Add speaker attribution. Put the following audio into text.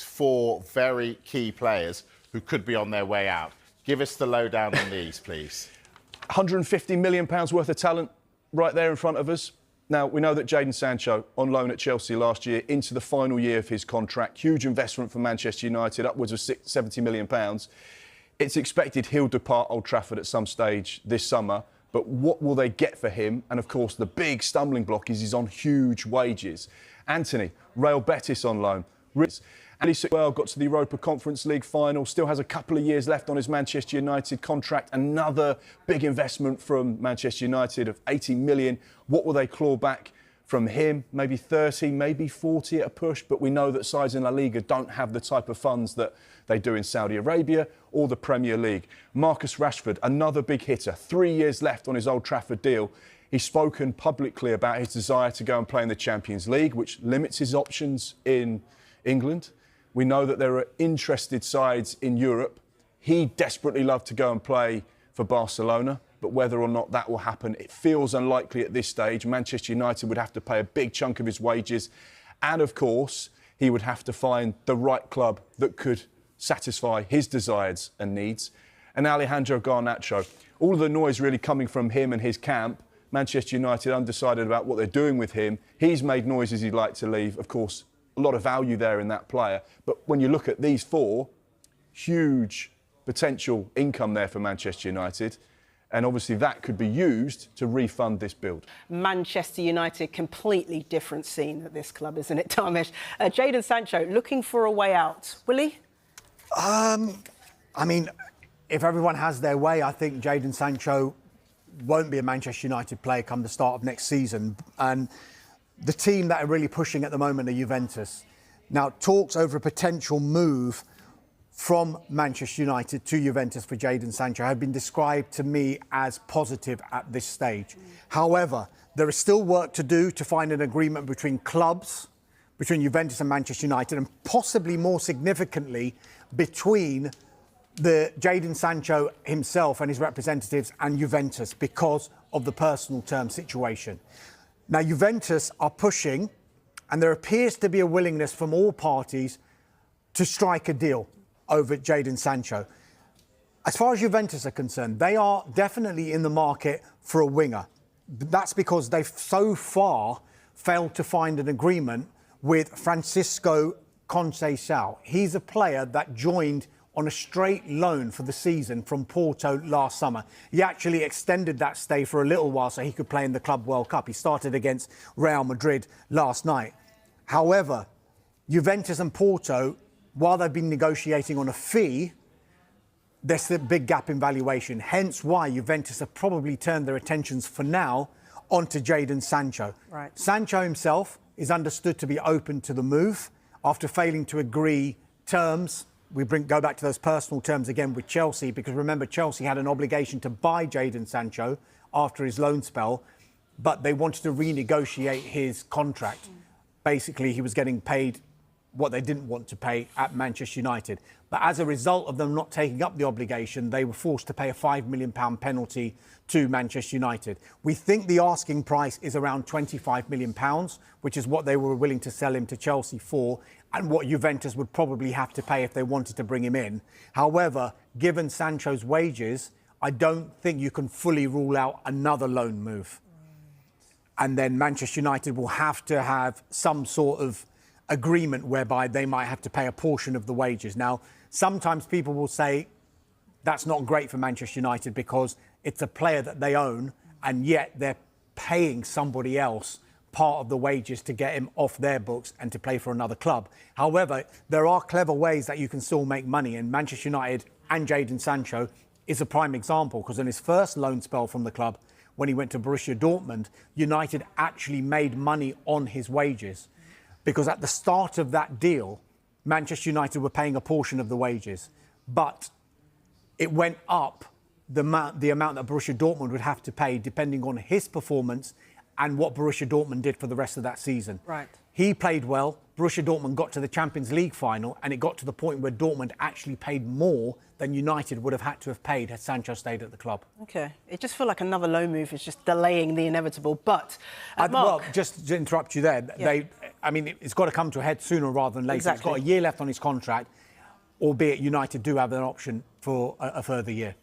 Speaker 1: 4 very key players who could be on their way out. Give us the lowdown on these, please.
Speaker 2: £150 million worth of talent right there in front of us. Now, we know that Jadon Sancho, on loan at Chelsea last year, into the final year of his contract, huge investment for Manchester United, upwards of £70 million. It's expected he'll depart Old Trafford at some stage this summer, but what will they get for him? And, of course, the big stumbling block is he's on huge wages. Anthony, Real Betis on loan. And he got to the Europa Conference League final, still has a couple of years left on his Manchester United contract. Another big investment from Manchester United of 80 million. What will they claw back from him? Maybe 30, maybe 40 at a push, but we know that sides in La Liga don't have the type of funds that they do in Saudi Arabia or the Premier League. Marcus Rashford, another big hitter, 3 years left on his Old Trafford deal. He's spoken publicly about his desire to go and play in the Champions League, which limits his options in England. We know that there are interested sides in Europe. He'd desperately love to go and play for Barcelona, but whether or not that will happen, it feels unlikely at this stage. Manchester United would have to pay a big chunk of his wages. And, of course, he would have to find the right club that could satisfy his desires and needs. And Alejandro Garnacho, all of the noise really coming from him and his camp. Manchester United undecided about what they're doing with him. He's made noises he'd like to leave. Of course, a lot of value there in that player. But when you look at these 4, huge potential income there for Manchester United. And obviously that could be used to refund this build.
Speaker 3: Manchester United, completely different scene at this club, isn't it, Tamesh? Jadon Sancho, looking for a way out. Will he?
Speaker 4: I mean, if everyone has their way, I think Jadon Sancho won't be a Manchester United player come the start of next season. And the team that are really pushing at the moment are Juventus. Now, talks over a potential move from Manchester United to Juventus for Jadon Sancho have been described to me as positive at this stage. However, there is still work to do to find an agreement between clubs, between Juventus and Manchester United, and possibly more significantly between the Jadon Sancho himself and his representatives and Juventus because of the personal term situation. Now, Juventus are pushing, and there appears to be a willingness from all parties to strike a deal over Jadon Sancho. As far as Juventus are concerned, they are definitely in the market for a winger. That's because they've so far failed to find an agreement with Francisco Conceição. He's a player that joined on a straight loan for the season from Porto last summer. He actually extended that stay for a little while so he could play in the Club World Cup. He started against Real Madrid last night. However, Juventus and Porto, while they've been negotiating on a fee, there's a big gap in valuation. Hence why Juventus have probably turned their attentions for now onto Jadon Sancho.
Speaker 3: Right.
Speaker 4: Sancho himself is understood to be open to the move after failing to agree terms. We go back to those personal terms again with Chelsea, because remember, Chelsea had an obligation to buy Jadon Sancho after his loan spell, but they wanted to renegotiate his contract. Basically, he was getting paid what they didn't want to pay at Manchester United. But as a result of them not taking up the obligation, they were forced to pay a £5 million penalty to Manchester United. We think the asking price is around £25 million, which is what they were willing to sell him to Chelsea for, and what Juventus would probably have to pay if they wanted to bring him in. However, given Sancho's wages, I don't think you can fully rule out another loan move. And then Manchester United will have to have some sort of agreement whereby they might have to pay a portion of the wages. Now, sometimes people will say that's not great for Manchester United because it's a player that they own, and yet they're paying somebody else part of the wages to get him off their books and to play for another club. However, there are clever ways that you can still make money, and Manchester United and Jadon Sancho is a prime example, because in his first loan spell from the club, when he went to Borussia Dortmund, United actually made money on his wages, because at the start of that deal, Manchester United were paying a portion of the wages, but it went up the amount that Borussia Dortmund would have to pay depending on his performance and what Borussia Dortmund did for the rest of that season.
Speaker 3: Right.
Speaker 4: He played well. Borussia Dortmund got to the Champions League final, and it got to the point where Dortmund actually paid more than United would have had to have paid had Sancho stayed at the club.
Speaker 3: OK. It just feels like another loan move is just delaying the inevitable. But,
Speaker 4: Well, just to interrupt you there, I mean, it's got to come to a head sooner rather than later.
Speaker 3: Exactly.
Speaker 4: He's got a year left on his contract, albeit United do have an option for a further year.